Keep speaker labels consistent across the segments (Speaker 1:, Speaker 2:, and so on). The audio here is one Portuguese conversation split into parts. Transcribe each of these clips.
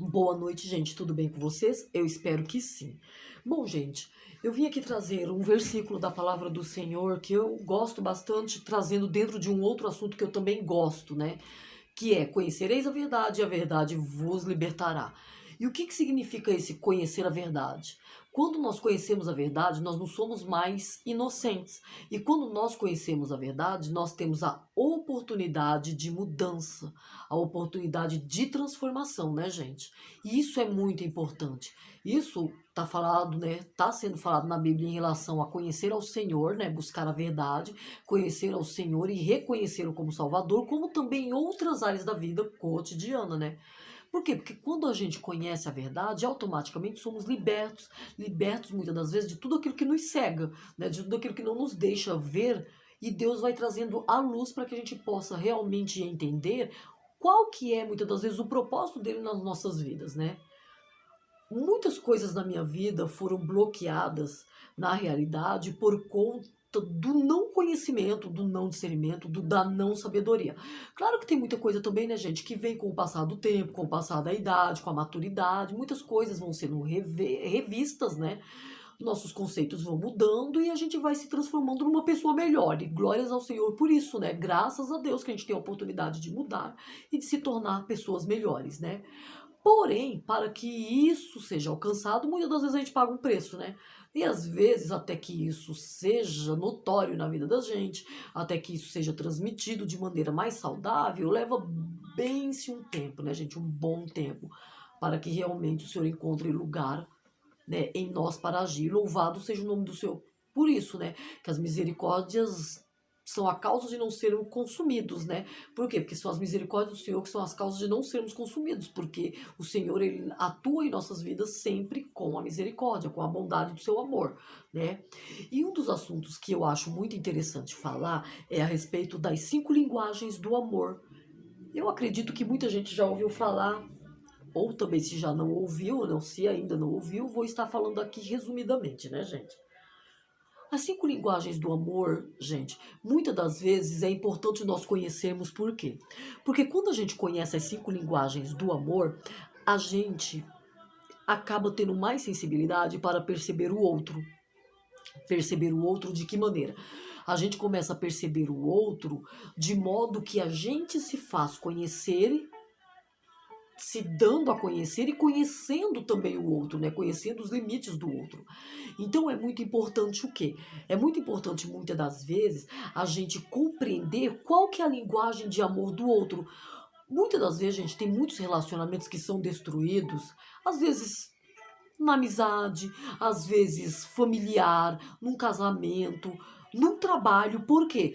Speaker 1: Boa noite, gente. Tudo bem com vocês? Eu espero que sim. Bom, gente, eu vim aqui trazer um versículo da palavra do Senhor que eu gosto bastante, trazendo dentro de um outro assunto que eu também gosto, né? Que é: conhecereis a verdade e a verdade vos libertará. E o que significa esse conhecer a verdade? Quando nós conhecemos a verdade, nós não somos mais inocentes. E quando nós conhecemos a verdade, nós temos a oportunidade de mudança, a oportunidade de transformação, né, gente? E isso é muito importante. Isso tá falado, né? Tá sendo falado na Bíblia em relação a conhecer ao Senhor, né? Buscar a verdade, conhecer ao Senhor e reconhecê-lo como Salvador, como também em outras áreas da vida cotidiana, né? Por quê? Porque quando a gente conhece a verdade, automaticamente somos libertos, libertos muitas das vezes de tudo aquilo que nos cega, né? De tudo aquilo que não nos deixa ver, e Deus vai trazendo a luz para que a gente possa realmente entender qual que é muitas das vezes o propósito dele nas nossas vidas, né? Muitas coisas na minha vida foram bloqueadas na realidade por conta do não conhecimento, do não discernimento, da não sabedoria. Claro que tem muita coisa também, né, gente, que vem com o passar do tempo, com o passar da idade, com a maturidade. Muitas coisas vão sendo revistas, né? Nossos conceitos vão mudando e a gente vai se transformando numa pessoa melhor. E glórias ao Senhor por isso, né? Graças a Deus que a gente tem a oportunidade de mudar e de se tornar pessoas melhores, né? Porém, para que isso seja alcançado, muitas das vezes a gente paga um preço, né? E às vezes, até que isso seja notório na vida da gente, até que isso seja transmitido de maneira mais saudável, leva bem-se um tempo, né, gente? Um bom tempo, para que realmente o Senhor encontre lugar, né, em nós para agir. Louvado seja o nome do Senhor. Por isso, né, que as misericórdias são a causa de não sermos consumidos, né? Por quê? Porque são as misericórdias do Senhor que são as causas de não sermos consumidos, porque o Senhor, ele atua em nossas vidas sempre com a misericórdia, com a bondade do seu amor, né? E um dos assuntos que eu acho muito interessante falar é a respeito das 5 linguagens do amor. Eu acredito que muita gente já ouviu falar, ou também se já não ouviu, não, se ainda não ouviu, vou estar falando aqui resumidamente, né, gente? As 5 linguagens do amor, gente, muitas das vezes é importante nós conhecermos por quê? Porque quando a gente conhece as 5 linguagens do amor, a gente acaba tendo mais sensibilidade para perceber o outro. Perceber o outro de que maneira? A gente começa a perceber o outro de modo que a gente se faz conhecer, se dando a conhecer e conhecendo também o outro, né? Conhecendo os limites do outro. Então é muito importante o quê? É muito importante muitas das vezes a gente compreender qual que é a linguagem de amor do outro. Muitas das vezes, gente, tem muitos relacionamentos que são destruídos, às vezes na amizade, às vezes familiar, num casamento, num trabalho. Por quê?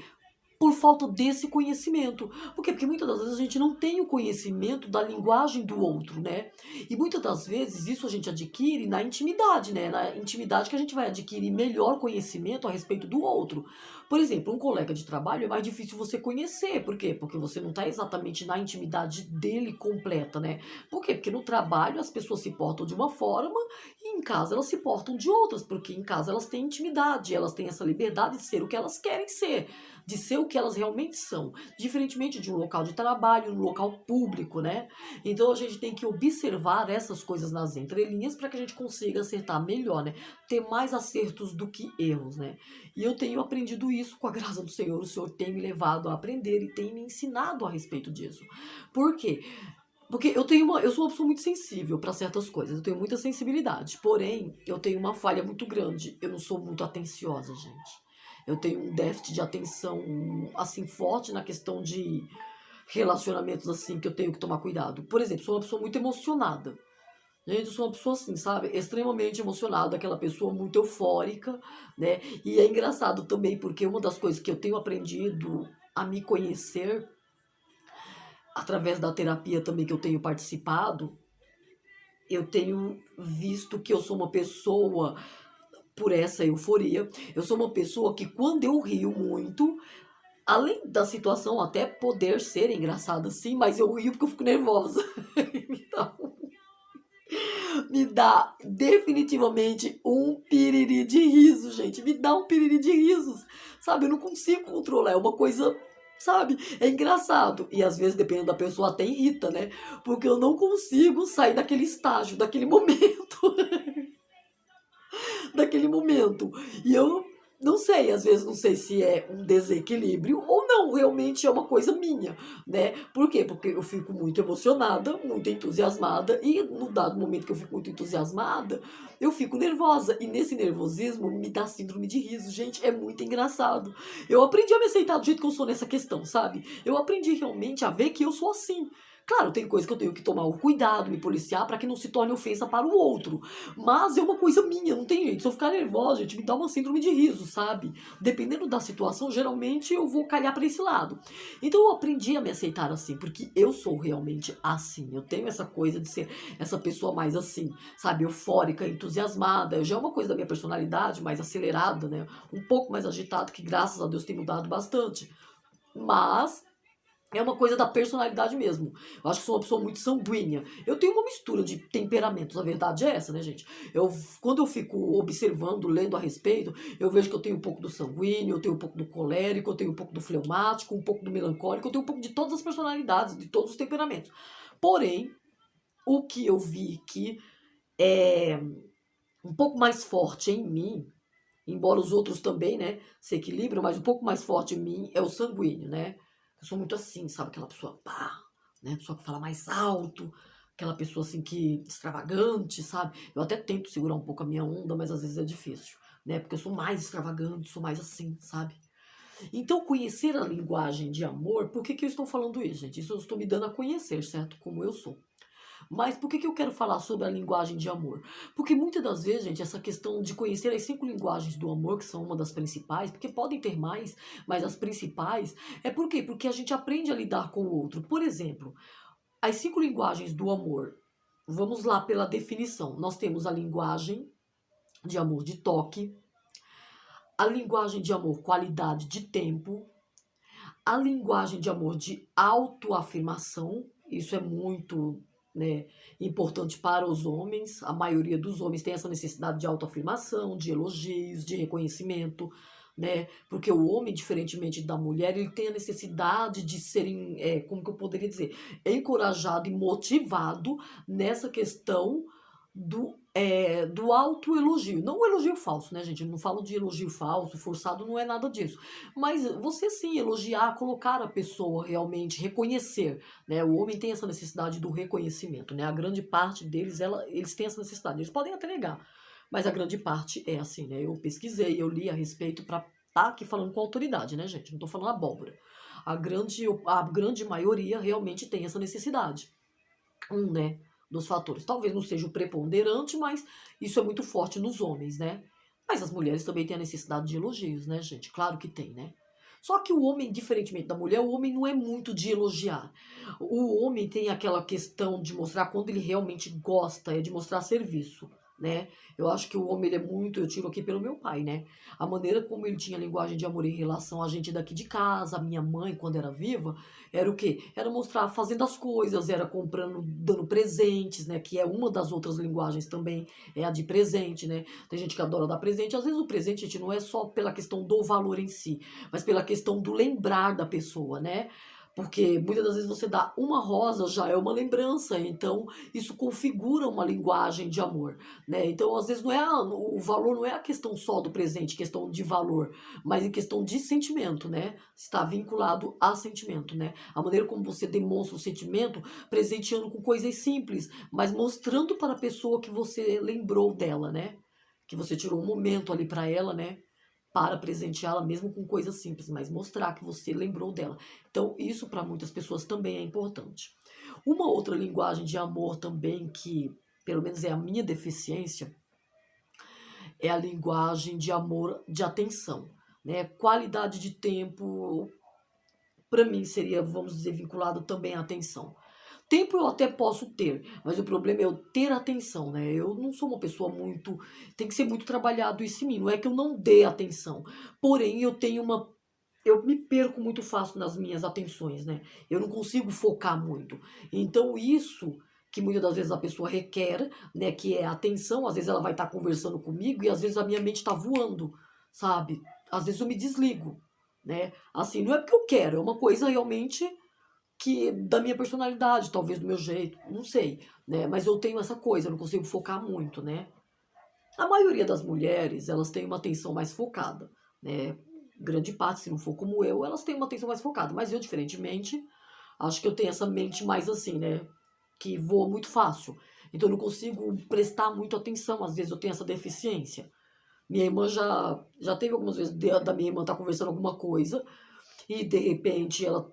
Speaker 1: Por falta desse conhecimento. Por quê? Porque muitas das vezes a gente não tem o conhecimento da linguagem do outro, né? E muitas das vezes isso a gente adquire na intimidade, né? Na intimidade que a gente vai adquirir melhor conhecimento a respeito do outro. Por exemplo, um colega de trabalho é mais difícil você conhecer. Por quê? Porque você não está exatamente na intimidade dele completa, né? Por quê? Porque no trabalho as pessoas se portam de uma forma e em casa elas se portam de outras, porque em casa elas têm intimidade, elas têm essa liberdade de ser o que elas querem ser, de ser o que elas realmente são, diferentemente de um local de trabalho, um local público, né? Então a gente tem que observar essas coisas nas entrelinhas para que a gente consiga acertar melhor, né? Ter mais acertos do que erros, né? E eu tenho aprendido isso com a graça do Senhor. O Senhor tem me levado a aprender e tem me ensinado a respeito disso. Por quê? Porque eu sou uma pessoa muito sensível para certas coisas, eu tenho muita sensibilidade, porém, eu tenho uma falha muito grande, eu não sou muito atenciosa, gente. Eu tenho um déficit de atenção, assim, forte na questão de relacionamentos, assim, que eu tenho que tomar cuidado. Por exemplo, sou uma pessoa muito emocionada. Gente, eu sou uma pessoa assim, sabe? Extremamente emocionada, aquela pessoa muito eufórica, né? E é engraçado também, porque uma das coisas que eu tenho aprendido a me conhecer através da terapia também que eu tenho participado, eu tenho visto que eu sou uma pessoa, por essa euforia, eu sou uma pessoa que quando eu rio muito, além da situação até poder ser engraçada sim, mas eu rio porque eu fico nervosa. Então, me dá definitivamente um piriri de riso, gente. Me dá um piriri de risos, sabe? Eu não consigo controlar, é uma coisa sabe? É engraçado. E às vezes, dependendo da pessoa, até irrita, né? Porque eu não consigo sair daquele estágio, daquele momento, daquele momento. E eu não sei, às vezes não sei se é um desequilíbrio ou não, realmente é uma coisa minha, né? Por quê? Porque eu fico muito emocionada, muito entusiasmada, e no dado momento que eu fico muito entusiasmada, eu fico nervosa. E nesse nervosismo me dá síndrome de riso. Gente, é muito engraçado. Eu aprendi a me aceitar do jeito que eu sou nessa questão, sabe? Eu aprendi realmente a ver que eu sou assim. Claro, tem coisa que eu tenho que tomar o cuidado, me policiar para que não se torne ofensa para o outro. Mas é uma coisa minha, não tem jeito. Se eu ficar nervosa, gente, me dá uma síndrome de riso, sabe? Dependendo da situação, geralmente eu vou calhar para esse lado. Então eu aprendi a me aceitar assim, porque eu sou realmente assim. Eu tenho essa coisa de ser essa pessoa mais assim, sabe? Eufórica, entusiasmada. Já é uma coisa da minha personalidade, mais acelerada, né? Um pouco mais agitada, que graças a Deus tem mudado bastante. Mas é uma coisa da personalidade mesmo. Eu acho que sou uma pessoa muito sanguínea. Eu tenho uma mistura de temperamentos, a verdade é essa, né, gente? Quando eu fico observando, lendo a respeito, eu vejo que eu tenho um pouco do sanguíneo, eu tenho um pouco do colérico, eu tenho um pouco do fleumático, um pouco do melancólico, eu tenho um pouco de todas as personalidades, de todos os temperamentos. Porém, o que eu vi que é um pouco mais forte em mim, embora os outros também, né, se equilibram, mas um pouco mais forte em mim é o sanguíneo, né? Eu sou muito assim, sabe? Aquela pessoa, pá, né? Pessoa que fala mais alto, aquela pessoa assim que extravagante, sabe? Eu até tento segurar um pouco a minha onda, mas às vezes é difícil, né? Porque eu sou mais extravagante, sou mais assim, sabe? Então, conhecer a linguagem de amor, por que que eu estou falando isso, gente? Isso eu estou me dando a conhecer, certo? Como eu sou. Mas por que que eu quero falar sobre a linguagem de amor? Porque muitas das vezes, gente, essa questão de conhecer as 5 linguagens do amor, que são uma das principais, porque podem ter mais, mas as principais, é por quê? Porque a gente aprende a lidar com o outro. Por exemplo, as 5 linguagens do amor. Vamos lá pela definição. Nós temos a linguagem de amor de toque, a linguagem de amor qualidade de tempo, a linguagem de amor de autoafirmação, isso é muito, né, importante para os homens. A maioria dos homens tem essa necessidade de autoafirmação, de elogios, de reconhecimento, né? Porque o homem, diferentemente da mulher, ele tem a necessidade de ser, como que eu poderia dizer, encorajado e motivado nessa questão do autoelogio. Não o elogio falso, né, gente? Eu não falo de elogio falso, forçado, não é nada disso. Mas você sim elogiar, colocar a pessoa realmente, reconhecer, né? O homem tem essa necessidade do reconhecimento, né? A grande parte deles, eles têm essa necessidade. Eles podem até negar, mas a grande parte é assim, né? Eu pesquisei, eu li a respeito para estar aqui falando com autoridade, né, gente? Não tô falando abóbora. A grande maioria realmente tem essa necessidade. Né, dos fatores. Talvez não seja o preponderante, mas isso é muito forte nos homens, né? Mas as mulheres também têm a necessidade de elogios, né, gente? Claro que tem, né? Só que o homem, diferentemente da mulher, o homem não é muito de elogiar. O homem tem aquela questão de mostrar quando ele realmente gosta, é de mostrar serviço, né? Eu acho que o homem ele é muito, eu tiro aqui pelo meu pai, né? A maneira como ele tinha linguagem de amor em relação a gente daqui de casa, a minha mãe quando era viva, era o quê? Era mostrar fazendo as coisas, era comprando, dando presentes, né? Que é uma das outras linguagens também, é a de presente, né? Tem gente que adora dar presente. Às vezes o presente, gente, não é só pela questão do valor em si, mas pela questão do lembrar da pessoa, né? Porque muitas das vezes você dá uma rosa, já é uma lembrança, então isso configura uma linguagem de amor, né? Então, às vezes, o valor não é a questão só do presente, questão de valor, mas em questão de sentimento, né? Está vinculado a sentimento, né? A maneira como você demonstra o sentimento, presenteando com coisas simples, mas mostrando para a pessoa que você lembrou dela, né? Que você tirou um momento ali para ela, né? Para presenteá-la mesmo com coisas simples, mas mostrar que você lembrou dela. Então, isso para muitas pessoas também é importante. Uma outra linguagem de amor também que, pelo menos é a minha deficiência, é a linguagem de amor de atenção, né? Qualidade de tempo, para mim seria, vamos dizer, vinculado também à atenção. Tempo eu até posso ter, mas o problema é eu ter atenção, né? Eu não sou uma pessoa muito. Tem que ser muito trabalhado isso em mim. Não é que eu não dê atenção. Porém, eu tenho uma. Eu me perco muito fácil nas minhas atenções, né? Eu não consigo focar muito. Então, isso que muitas das vezes a pessoa requer, né? Que é a atenção. Às vezes ela vai estar conversando comigo e às vezes a minha mente está voando, sabe? Às vezes eu me desligo. né? Assim, não é porque eu quero, é uma coisa realmente que da minha personalidade, talvez do meu jeito, não sei, né? Mas eu tenho essa coisa, eu não consigo focar muito, né? A maioria das mulheres, elas têm uma atenção mais focada, né? Grande parte, se não for como eu, elas têm uma atenção mais focada. Mas eu, diferentemente, acho que eu tenho essa mente mais assim, né? Que voa muito fácil. Então eu não consigo prestar muito atenção. Às vezes eu tenho essa deficiência. Minha irmã já teve algumas vezes da minha irmã estar conversando alguma coisa e de repente ela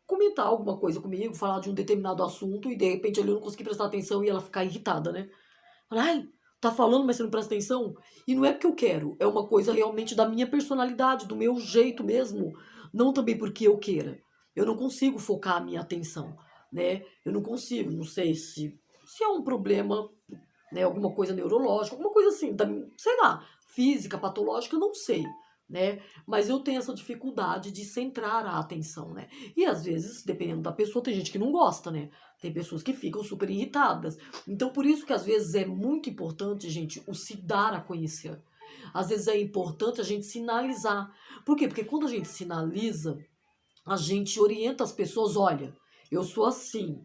Speaker 1: comentar alguma coisa comigo, falar de um determinado assunto e de repente ali eu não consegui prestar atenção e ela ficar irritada, né? Ai, tá falando, mas você não presta atenção? E não é porque eu quero, é uma coisa realmente da minha personalidade, do meu jeito mesmo, não também porque eu queira. Eu não consigo focar a minha atenção, né? Eu não consigo, não sei se é um problema, né, alguma coisa neurológica, alguma coisa assim, sei lá, física, patológica, não sei, né? Mas eu tenho essa dificuldade de centrar a atenção, né? E às vezes, dependendo da pessoa, tem gente que não gosta, né? Tem pessoas que ficam super irritadas. Então, por isso que às vezes é muito importante, gente, o se dar a conhecer. Às vezes é importante a gente sinalizar. Por quê? Porque quando a gente sinaliza, a gente orienta as pessoas, olha, eu sou assim,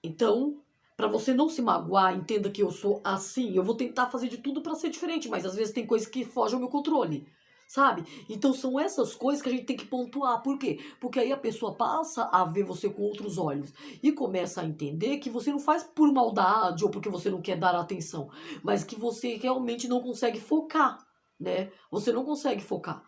Speaker 1: então, para você não se magoar, entenda que eu sou assim. Eu vou tentar fazer de tudo para ser diferente, mas às vezes tem coisas que fogem ao meu controle, sabe? Então são essas coisas que a gente tem que pontuar. Por quê? Porque aí a pessoa passa a ver você com outros olhos e começa a entender que você não faz por maldade ou porque você não quer dar atenção, mas que você realmente não consegue focar, né? Você não consegue focar.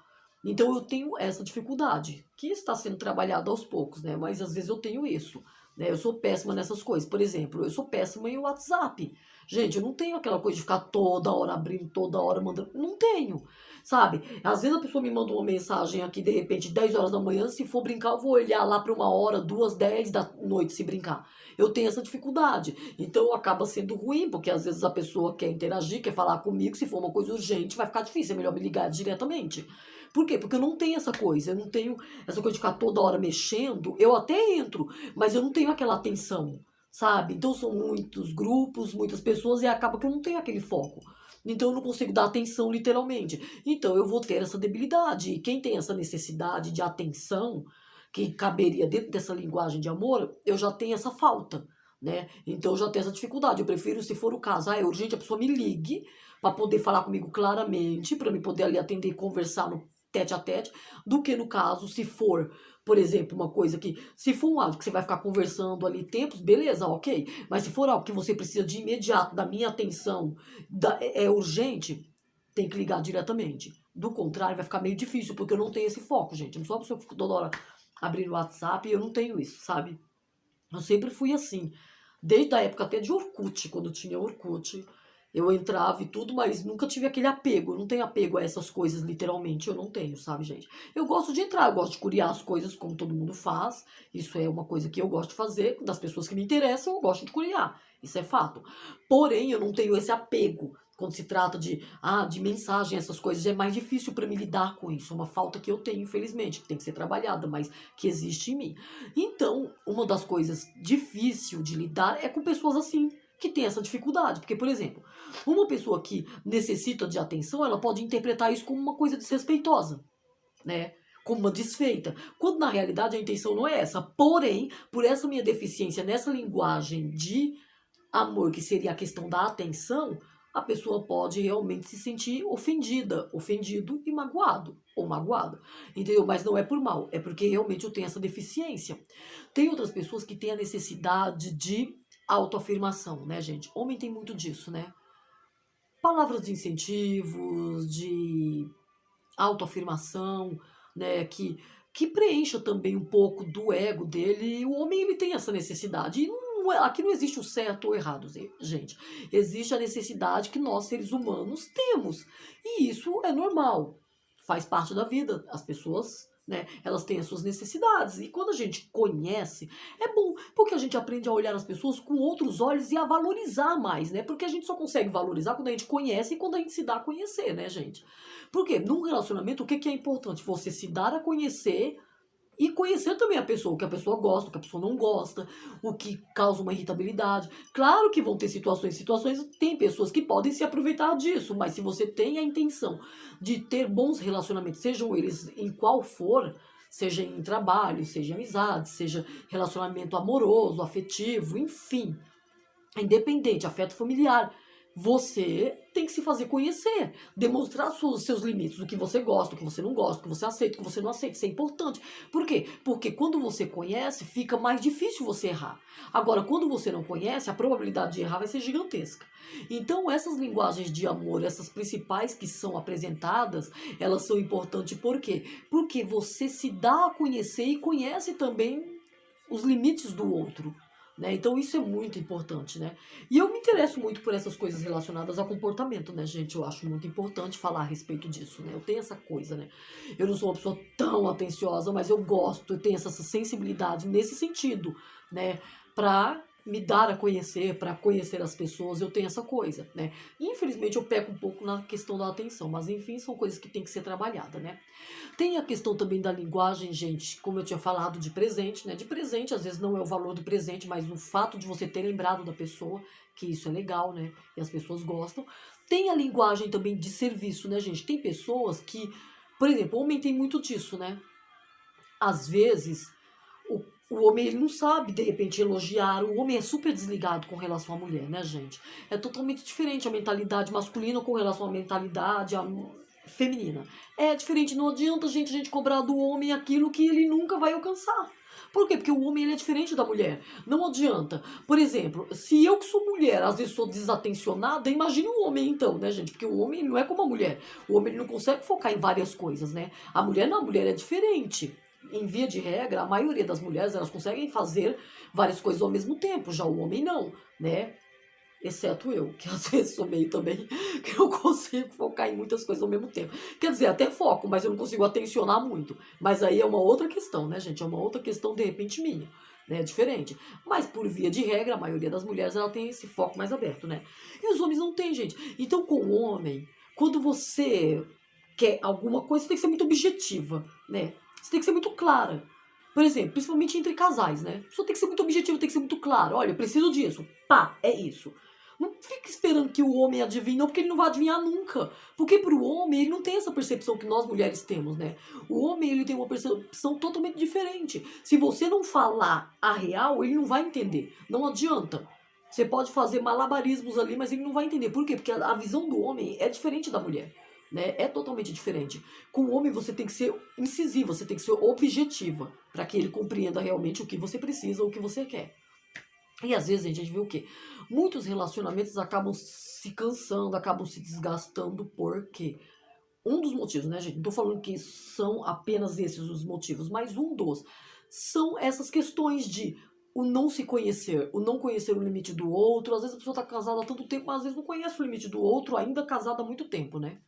Speaker 1: Então eu tenho essa dificuldade, que está sendo trabalhada aos poucos, né? Mas às vezes eu tenho isso. Né? Eu sou péssima nessas coisas. Por exemplo, eu sou péssima em WhatsApp. Gente, eu não tenho aquela coisa de ficar toda hora abrindo, toda hora mandando. Não tenho, sabe? Às vezes a pessoa me manda uma mensagem aqui, de repente, 10 horas da manhã. Se for brincar, eu vou olhar lá para 1 hora, 2, 10 da noite se brincar. Eu tenho essa dificuldade. Então acaba sendo ruim, porque às vezes a pessoa quer interagir, quer falar comigo. Se for uma coisa urgente, vai ficar difícil. É melhor me ligar diretamente. Por quê? Porque eu não tenho essa coisa. Eu não tenho essa coisa de ficar toda hora mexendo. Eu até entro, mas eu não tenho aquela atenção, sabe? Então são muitos grupos, muitas pessoas e acaba que eu não tenho aquele foco. Então eu não consigo dar atenção literalmente. Então eu vou ter essa debilidade. E quem tem essa necessidade de atenção, que caberia dentro dessa linguagem de amor, eu já tenho essa falta, né? Então eu já tenho essa dificuldade. Eu prefiro, se for o caso, é urgente, a pessoa me ligue para poder falar comigo claramente, para me poder ali atender e conversar no tete a tete, do que no caso, se for, por exemplo, uma coisa que, se for um áudio que você vai ficar conversando ali tempos, beleza, ok. Mas se for algo que você precisa de imediato, da minha atenção, é urgente, tem que ligar diretamente. Do contrário, vai ficar meio difícil, porque eu não tenho esse foco, gente. Eu não sou uma pessoa que fica toda hora abrindo o WhatsApp e eu não tenho isso, sabe? Eu sempre fui assim. Desde a época até de Orkut, quando tinha Orkut, eu entrava e tudo, mas nunca tive aquele apego. Eu não tenho apego a essas coisas, literalmente. Eu não tenho, sabe, gente? Eu gosto de entrar, eu gosto de curiar as coisas como todo mundo faz. Isso é uma coisa que eu gosto de fazer. Das pessoas que me interessam, eu gosto de curiar. Isso é fato. Porém, eu não tenho esse apego. Quando se trata de mensagem, essas coisas, é mais difícil para me lidar com isso. É uma falta que eu tenho, infelizmente, que tem que ser trabalhada, mas que existe em mim. Então, uma das coisas difícil de lidar é com pessoas assim, que têm essa dificuldade. Porque, por exemplo, uma pessoa que necessita de atenção, ela pode interpretar isso como uma coisa desrespeitosa, né? Como uma desfeita. Quando na realidade a intenção não é essa. Porém, por essa minha deficiência nessa linguagem de amor, que seria a questão da atenção, a pessoa pode realmente se sentir ofendida, ofendido e magoado ou magoada, entendeu? Mas não é por mal, é porque realmente eu tenho essa deficiência. Tem outras pessoas que têm a necessidade de autoafirmação, né, gente? Homem tem muito disso, né? Palavras de incentivos, de autoafirmação, né, que preencha também um pouco do ego dele. E o homem ele tem essa necessidade. E aqui não existe o certo ou o errado, gente. Existe a necessidade que nós, seres humanos, temos. E isso é normal. Faz parte da vida. As pessoas, né, elas têm as suas necessidades. E quando a gente conhece, é bom, porque a gente aprende a olhar as pessoas com outros olhos e a valorizar mais, né? Porque a gente só consegue valorizar quando a gente conhece e quando a gente se dá a conhecer, né, gente? Porque num relacionamento, o que é importante? Você se dar a conhecer E conhecer também a pessoa, o que a pessoa gosta, o que a pessoa não gosta, o que causa uma irritabilidade. Claro que vão ter situações, tem pessoas que podem se aproveitar disso, mas se você tem a intenção de ter bons relacionamentos, sejam eles em qual for, seja em trabalho, seja em amizade, seja relacionamento amoroso, afetivo, enfim, independente, afeto familiar, você tem que se fazer conhecer, demonstrar seus limites, o que você gosta, o que você não gosta, o que você aceita, o que você não aceita. Isso é importante. Por quê? Porque quando você conhece, fica mais difícil você errar. Agora, quando você não conhece, a probabilidade de errar vai ser gigantesca. Então, essas linguagens de amor, essas principais que são apresentadas, elas são importantes por quê? Porque você se dá a conhecer e conhece também os limites do outro. Né? Então isso é muito importante, né? E eu me interesso muito por essas coisas relacionadas ao comportamento, né, gente? Eu acho muito importante falar a respeito disso, né? Eu tenho essa coisa, né? Eu não sou uma pessoa tão atenciosa, mas eu gosto, eu tenho essa sensibilidade nesse sentido, né? Pra me dar a conhecer, para conhecer as pessoas, eu tenho essa coisa, né? Infelizmente eu peco um pouco na questão da atenção, mas enfim, são coisas que tem que ser trabalhada, né? Tem a questão também da linguagem, gente, como eu tinha falado, de presente, né? De presente, às vezes não é o valor do presente, mas o fato de você ter lembrado da pessoa, que isso é legal, né? E as pessoas gostam. Tem a linguagem também de serviço, né, gente? Tem pessoas que, por exemplo, o homem tem muito disso, né? Às vezes, o homem ele não sabe, de repente, elogiar. O homem é super desligado com relação à mulher, né, gente? É totalmente diferente a mentalidade masculina com relação à mentalidade feminina. É diferente, não adianta a gente cobrar do homem aquilo que ele nunca vai alcançar. Por quê? Porque o homem ele é diferente da mulher. Não adianta. Por exemplo, se eu que sou mulher, às vezes sou desatencionada, imagine o homem então, né, gente? Porque o homem não é como a mulher. O homem ele não consegue focar em várias coisas, né? A mulher não, a mulher é diferente. Em via de regra, a maioria das mulheres elas conseguem fazer várias coisas ao mesmo tempo, já o homem não, né? Exceto eu, que às vezes sou meio também, que eu consigo focar em muitas coisas ao mesmo tempo. Quer dizer, até foco, mas eu não consigo atencionar muito. Mas aí é uma outra questão, né, gente? É uma outra questão, de repente, minha. Né? É diferente. Mas, por via de regra, a maioria das mulheres ela tem esse foco mais aberto, né? E os homens não têm, gente. Então, com o homem, quando você quer alguma coisa, você tem que ser muito objetiva, né? Você tem que ser muito clara. Por exemplo, principalmente entre casais, né? A pessoa tem que ser muito objetiva, tem que ser muito clara. Olha, eu preciso disso. Pá, é isso. Não fica esperando que o homem adivinhe, não, porque ele não vai adivinhar nunca. Porque pro homem, ele não tem essa percepção que nós mulheres temos, né? O homem, ele tem uma percepção totalmente diferente. Se você não falar a real, ele não vai entender. Não adianta. Você pode fazer malabarismos ali, mas ele não vai entender. Por quê? Porque a visão do homem é diferente da mulher. Né? É totalmente diferente. Com o homem você tem que ser incisiva, você tem que ser objetiva, para que ele compreenda realmente o que você precisa, o que você quer. E às vezes a gente vê o quê? Muitos relacionamentos acabam se cansando, acabam se desgastando, porque um dos motivos, né, gente? Não tô falando que são apenas esses os motivos, mas um dos são essas questões de o não se conhecer, o não conhecer o limite do outro. Às vezes a pessoa tá casada há tanto tempo, mas às vezes não conhece o limite do outro, ainda casada há muito tempo, né?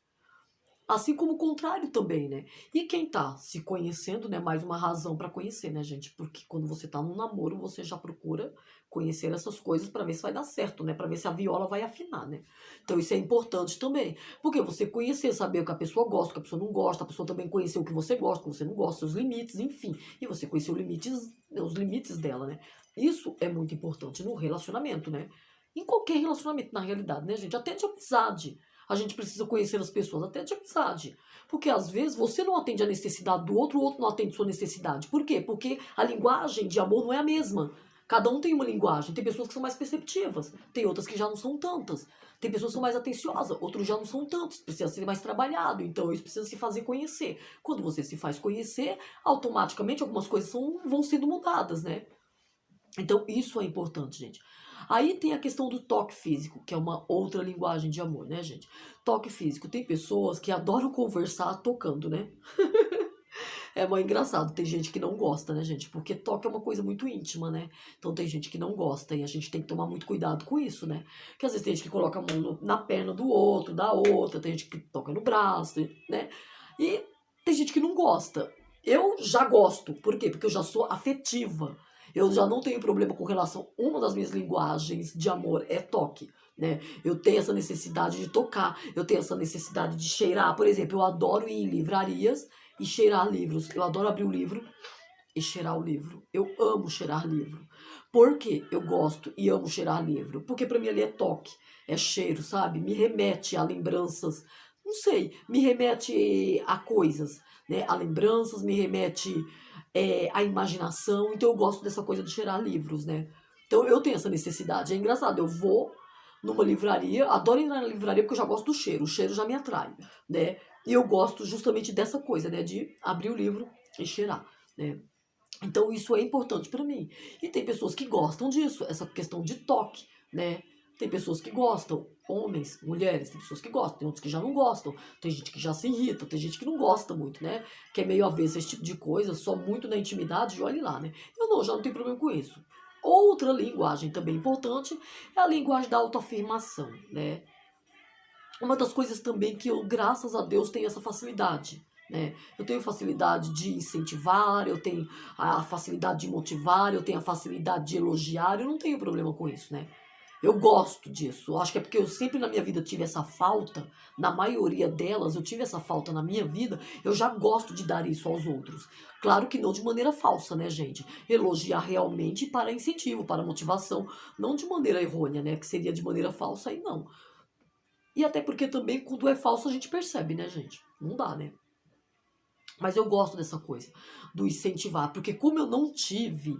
Speaker 1: Assim como o contrário também, né? E quem tá se conhecendo, né? Mais uma razão pra conhecer, né, gente? Porque quando você tá num namoro, você já procura conhecer essas coisas pra ver se vai dar certo, né? Pra ver se a viola vai afinar, né? Então isso é importante também. Porque você conhecer, saber o que a pessoa gosta, o que a pessoa não gosta, a pessoa também conhecer o que você gosta, o que você não gosta, seus limites, enfim. E você conhecer os limites dela, né? Isso é muito importante no relacionamento, né? Em qualquer relacionamento, na realidade, né, gente? Até de amizade. A gente precisa conhecer as pessoas, até de amizade. Porque às vezes você não atende a necessidade do outro, o outro não atende a sua necessidade. Por quê? Porque a linguagem de amor não é a mesma. Cada um tem uma linguagem. Tem pessoas que são mais perceptivas, tem outras que já não são tantas. Tem pessoas que são mais atenciosas, outros já não são tantos. Precisa ser mais trabalhado, então isso precisa se fazer conhecer. Quando você se faz conhecer, automaticamente algumas coisas vão sendo mudadas, né? Então, isso é importante, gente. Aí tem a questão do toque físico, que é uma outra linguagem de amor, né, gente? Toque físico. Tem pessoas que adoram conversar tocando, né? É muito engraçado. Tem gente que não gosta, né, gente? Porque toque é uma coisa muito íntima, né? Então tem gente que não gosta e a gente tem que tomar muito cuidado com isso, né? Porque às vezes tem gente que coloca a mão na perna do outro, da outra, tem gente que toca no braço, né? E tem gente que não gosta. Eu já gosto. Por quê? Porque eu já sou afetiva. Eu já não tenho problema com relação. Uma das minhas linguagens de amor é toque. Né? Eu tenho essa necessidade de tocar, eu tenho essa necessidade de cheirar. Por exemplo, eu adoro ir em livrarias e cheirar livros. Eu adoro abrir o livro e cheirar o livro. Eu amo cheirar livro. Por quê? Eu gosto e amo cheirar livro. Porque pra mim ali é toque, é cheiro, sabe? Me remete a lembranças, não sei, me remete a coisas, né? A lembranças, me remete à imaginação. Então eu gosto dessa coisa de cheirar livros, né? Então eu tenho essa necessidade. É engraçado, eu vou numa livraria, adoro entrar na livraria porque eu já gosto do cheiro, o cheiro já me atrai, né? E eu gosto justamente dessa coisa, né? De abrir o livro e cheirar, né? Então isso é importante para mim. E tem pessoas que gostam disso, essa questão de toque, né? Tem pessoas que gostam, homens, mulheres, tem pessoas que gostam, tem outros que já não gostam, tem gente que já se irrita, tem gente que não gosta muito, né? Que é meio avesso a esse tipo de coisa, só muito na intimidade, e olhe lá, né? Eu não, já não tenho problema com isso. Outra linguagem também importante é a linguagem da autoafirmação, né? Uma das coisas também que eu, graças a Deus, tenho essa facilidade, né? Eu tenho facilidade de incentivar, eu tenho a facilidade de motivar, eu tenho a facilidade de elogiar, eu não tenho problema com isso, né? Eu gosto disso. Eu acho que é porque eu sempre na minha vida tive essa falta, na maioria delas eu tive essa falta na minha vida, eu já gosto de dar isso aos outros. Claro que não de maneira falsa, né, gente? Elogiar realmente para incentivo, para motivação, não de maneira errônea, né? Que seria de maneira falsa aí não. E até porque também quando é falso a gente percebe, né, gente? Não dá, né? Mas eu gosto dessa coisa, do incentivar, porque como eu não tive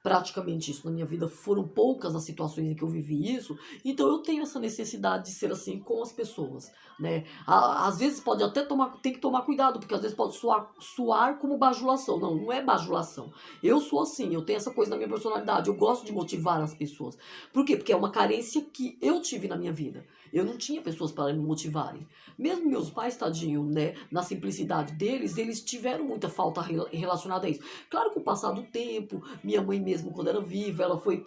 Speaker 1: praticamente isso na minha vida, foram poucas as situações em que eu vivi isso, então eu tenho essa necessidade de ser assim com as pessoas, né? Às vezes pode até tomar, tem que tomar cuidado, porque às vezes pode soar como bajulação. Não, não é bajulação. Eu sou assim, eu tenho essa coisa na minha personalidade, eu gosto de motivar as pessoas. Por quê? Porque é uma carência que eu tive na minha vida. Eu não tinha pessoas para me motivarem. Mesmo meus pais, tadinho, né, na simplicidade deles, eles tiveram muita falta relacionada a isso. Claro que com o passar do tempo, minha mãe mesmo quando era viva, ela foi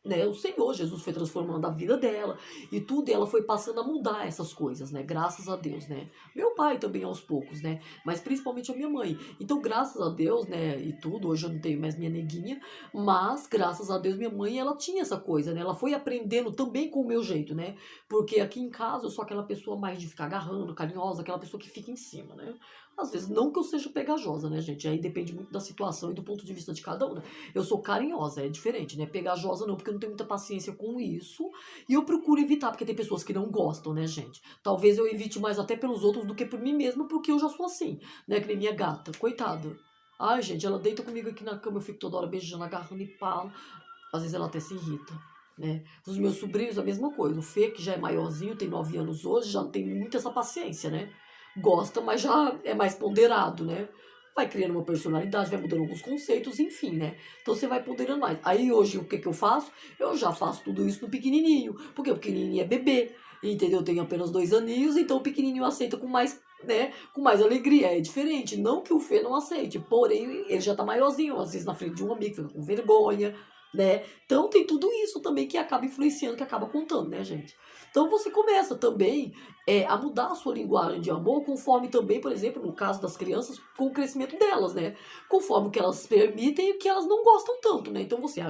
Speaker 1: né, o Senhor Jesus foi transformando a vida dela e tudo, e ela foi passando a mudar essas coisas, né? Graças a Deus, né? Meu pai também aos poucos, né? Mas principalmente a minha mãe. Então, graças a Deus, né, e tudo, hoje eu não tenho mais minha neguinha, mas graças a Deus minha mãe, ela tinha essa coisa, né? Ela foi aprendendo também com o meu jeito, né? Porque aqui em casa eu sou aquela pessoa mais de ficar agarrando, carinhosa, aquela pessoa que fica em cima, né? Às vezes, não que eu seja pegajosa, né, gente? Aí depende muito da situação e do ponto de vista de cada um, né? Eu sou carinhosa, é diferente, né? Pegajosa não, porque eu não tenho muita paciência com isso. E eu procuro evitar, porque tem pessoas que não gostam, né, gente? Talvez eu evite mais até pelos outros do que por mim mesma, porque eu já sou assim, né? Que nem minha gata, coitada. Ai, gente, ela deita comigo aqui na cama, eu fico toda hora beijando, agarrando e palo. Às vezes ela até se irrita, né? Os meus sobrinhos, a mesma coisa. O Fê, que já é maiorzinho, tem 9 anos hoje, já não tem muito essa paciência, né? Gosta, mas já é mais ponderado, né? Vai criando uma personalidade, vai mudando alguns conceitos, enfim, né? Então você vai ponderando mais. Aí hoje o que que eu faço? Eu já faço tudo isso no pequenininho, porque o pequenininho é bebê, entendeu? Eu tenho apenas 2 aninhos, então o pequenininho aceita com mais, né? Com mais alegria. É diferente. Não que o Fê não aceite, porém ele já tá maiorzinho, às vezes na frente de um amigo, fica com vergonha, né? Então tem tudo isso também que acaba influenciando, que acaba contando, né, gente? Então você começa também a mudar a sua linguagem de amor conforme também, por exemplo, no caso das crianças, com o crescimento delas, né? Conforme o que elas permitem e o que elas não gostam tanto, né? Então você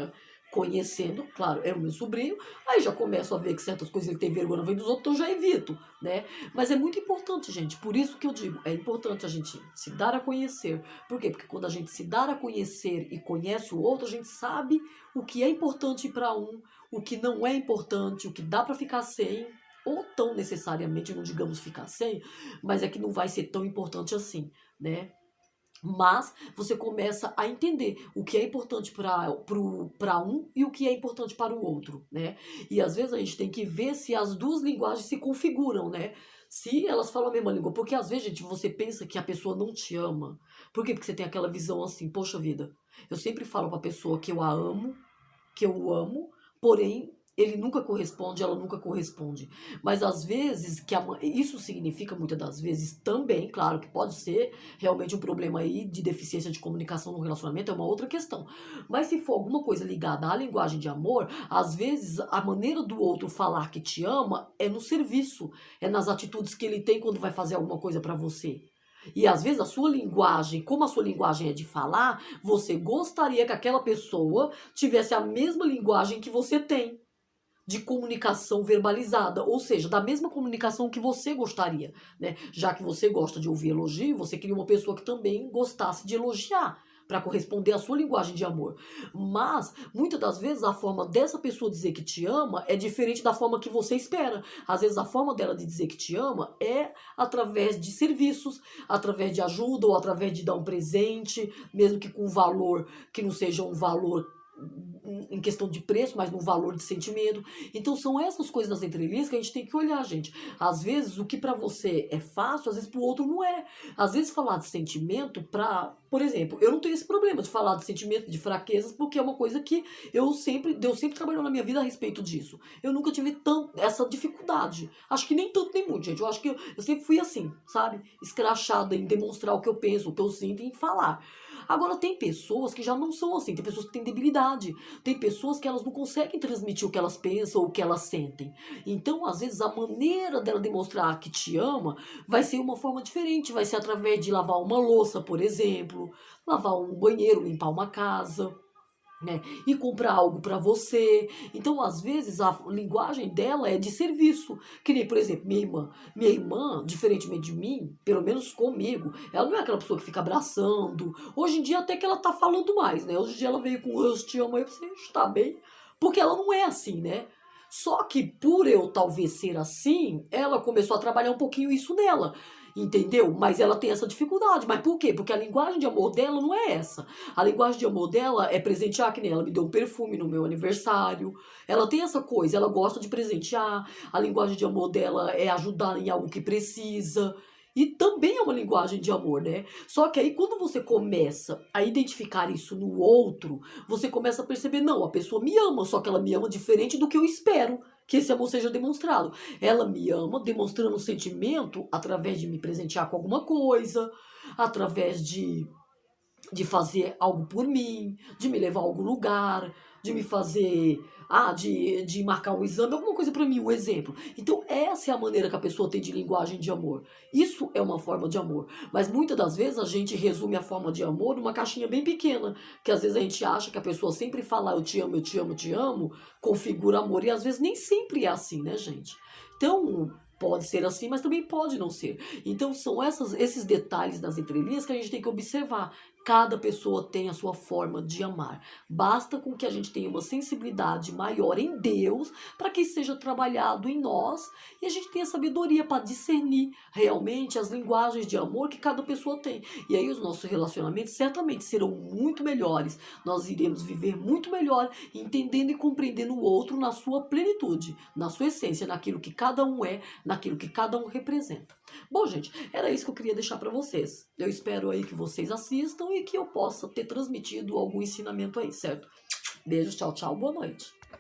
Speaker 1: conhecendo, claro, é o meu sobrinho, aí já começo a ver que certas coisas ele tem vergonha vem dos outros, então eu já evito, né? Mas é muito importante, gente, por isso que eu digo, é importante a gente se dar a conhecer. Por quê? Porque quando a gente se dar a conhecer e conhece o outro, a gente sabe o que é importante para um, o que não é importante, o que dá para ficar sem, ou tão necessariamente, não digamos ficar sem, mas é que não vai ser tão importante assim, né? Mas você começa a entender o que é importante para um e o que é importante para o outro, né? E às vezes a gente tem que ver se as duas linguagens se configuram, né? Se elas falam a mesma língua. Porque às vezes, gente, você pensa que a pessoa não te ama. Por quê? Porque você tem aquela visão assim, poxa vida, eu sempre falo pra pessoa que eu a amo, que eu o amo, porém ele nunca corresponde, ela nunca corresponde. Mas às vezes, isso significa muitas das vezes também, claro que pode ser realmente um problema aí de deficiência de comunicação no relacionamento, é uma outra questão. Mas se for alguma coisa ligada à linguagem de amor, às vezes a maneira do outro falar que te ama é no serviço, é nas atitudes que ele tem quando vai fazer alguma coisa pra você. E às vezes a sua linguagem, como a sua linguagem é de falar, você gostaria que aquela pessoa tivesse a mesma linguagem que você tem de comunicação verbalizada, ou seja, da mesma comunicação que você gostaria, né? Já que você gosta de ouvir elogio, você queria uma pessoa que também gostasse de elogiar, para corresponder à sua linguagem de amor. Mas, muitas das vezes, a forma dessa pessoa dizer que te ama é diferente da forma que você espera. Às vezes, a forma dela de dizer que te ama é através de serviços, através de ajuda ou através de dar um presente, mesmo que com valor que não seja um valor em questão de preço, mas no valor de sentimento. Então são essas coisas das entrelinhas que a gente tem que olhar, gente. Às vezes o que pra você é fácil, às vezes pro outro não é. Às vezes falar de sentimento por exemplo, eu não tenho esse problema de falar de sentimento, de fraquezas, porque é uma coisa que Deus sempre trabalhou na minha vida a respeito disso. Eu nunca tive essa dificuldade. Acho que nem tanto nem muito, gente. Eu acho que eu sempre fui assim, sabe? Escrachada em demonstrar o que eu penso, o que eu sinto e em falar. Agora, tem pessoas que já não são assim, tem pessoas que têm debilidade, tem pessoas que elas não conseguem transmitir o que elas pensam ou o que elas sentem. Então, às vezes, a maneira dela demonstrar que te ama vai ser uma forma diferente, vai ser através de lavar uma louça, por exemplo, lavar um banheiro, limpar uma casa, né? E comprar algo para você. Então, às vezes, a linguagem dela é de serviço. Que nem, por exemplo, minha irmã. Minha irmã, diferentemente de mim, pelo menos comigo, ela não é aquela pessoa que fica abraçando. Hoje em dia, até que ela tá falando mais, né? Hoje em dia ela veio com eu te amo aí pra você estar bem. Porque ela não é assim, né? Só que por eu talvez ser assim, ela começou a trabalhar um pouquinho isso nela. Entendeu? Mas ela tem essa dificuldade. Mas por quê? Porque a linguagem de amor dela não é essa. A linguagem de amor dela é presentear, que nem ela me deu um perfume no meu aniversário. Ela tem essa coisa, ela gosta de presentear. A linguagem de amor dela é ajudar em algo que precisa. E também é uma linguagem de amor, né? Só que aí quando você começa a identificar isso no outro, você começa a perceber, não, a pessoa me ama, só que ela me ama diferente do que eu espero que esse amor seja demonstrado. Ela me ama demonstrando sentimento através de me presentear com alguma coisa, através de fazer algo por mim, de me levar a algum lugar, de me fazer, de marcar um exame, alguma coisa para mim, um exemplo. Então, essa é a maneira que a pessoa tem de linguagem de amor. Isso é uma forma de amor. Mas muitas das vezes a gente resume a forma de amor numa caixinha bem pequena, que às vezes a gente acha que a pessoa sempre fala eu te amo, eu te amo, eu te amo, configura amor, e às vezes nem sempre é assim, né, gente? Então, pode ser assim, mas também pode não ser. Então, são esses detalhes das entrelinhas que a gente tem que observar. Cada pessoa tem a sua forma de amar. Basta com que a gente tenha uma sensibilidade maior em Deus para que isso seja trabalhado em nós e a gente tenha sabedoria para discernir realmente as linguagens de amor que cada pessoa tem. E aí os nossos relacionamentos certamente serão muito melhores. Nós iremos viver muito melhor, entendendo e compreendendo o outro na sua plenitude, na sua essência, naquilo que cada um é, naquilo que cada um representa. Bom, gente, era isso que eu queria deixar para vocês. Eu espero aí que vocês assistam e que eu possa ter transmitido algum ensinamento aí, certo? Beijos, tchau, tchau, boa noite.